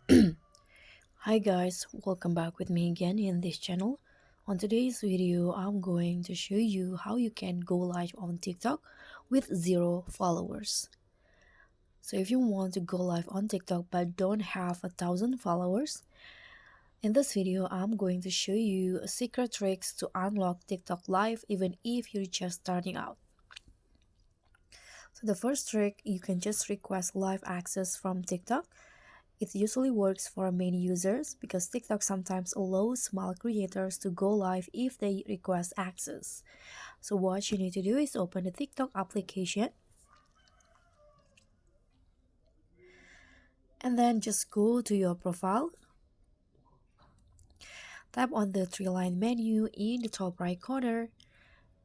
Hi guys, welcome back with me again in this channel. On today's video, I'm going to show you how you can go live on TikTok with 0 followers. So if you want to go live on TikTok but don't have 1,000 followers, in this video, I'm going to show you secret tricks to unlock TikTok live even if you're just starting out. So the first trick, you can just request live access from TikTok. It usually works for many users because TikTok sometimes allows small creators to go live if they request access. So what you need to do is open the TikTok application and then just go to your profile. Tap on the three-line menu in the top right corner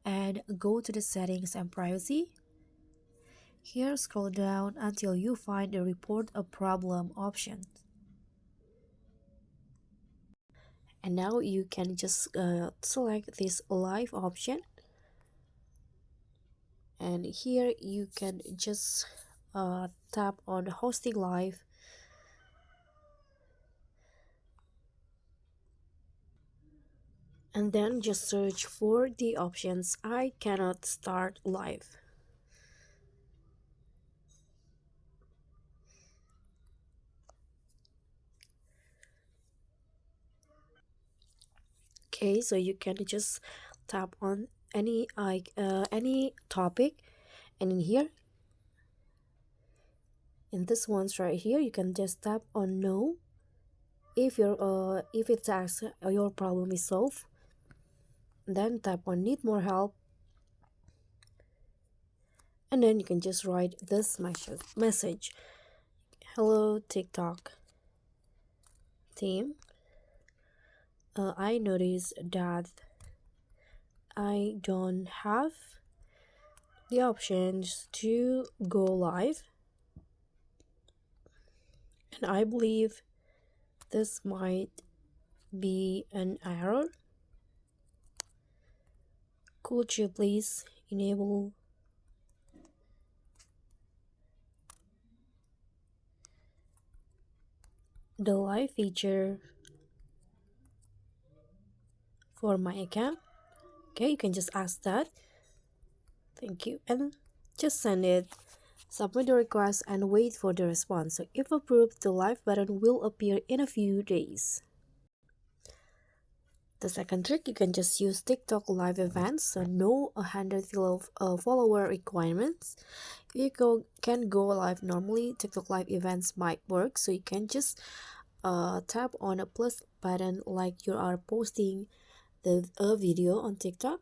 and go to the settings and privacy. Here scroll down until you find the report a problem option. And now you can just select this live option, and here you can just tap on hosting live, and then just search for the options I cannot start live. Okay, so you can just tap on any topic, and in here, in this ones right here, you can just tap on no if it asks your problem is solved. Then tap on need more help, and then you can just write this message: hello TikTok team, I noticed that I don't have the options to go live, and I believe this might be an error. Could you please enable the live feature for my account? Okay, you can just ask that. Thank you, and just send it. Submit the request and wait for the response. So if approved, the live button will appear in a few days. The second trick, you can just use TikTok live events, so no 100 follower requirements. If you can go live normally, TikTok live events might work, so you can just tap on a plus button like you are posting a video on TikTok,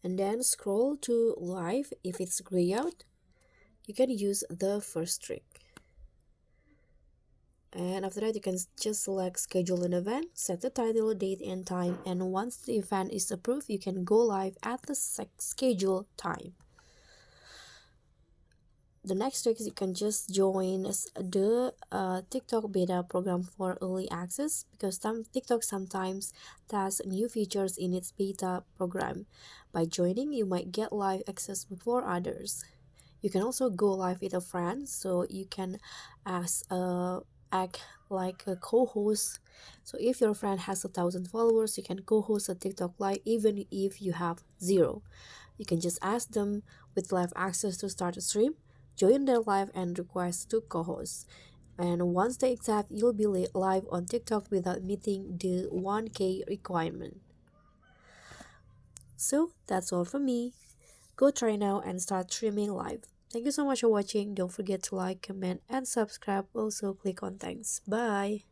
and then scroll to live. If it's gray out, you can use the first trick. And after that, you can just select schedule an event, set the title, date and time, and once the event is approved, you can go live at the scheduled time. The next trick is you can just join the TikTok beta program for early access, because TikTok sometimes tests new features in its beta program. By joining, you might get live access before others. You can also go live with a friend, so you can act like a co-host. So if your friend has 1,000 followers, you can co-host a TikTok live even if you have 0. You can just ask them with live access to start a stream, join their live and request to co-host. And once they accept, you'll be live on TikTok without meeting the 1K requirement. So that's all from me. Go try now and start streaming live. Thank you so much for watching. Don't forget to like, comment, and subscribe. Also click on thanks. Bye.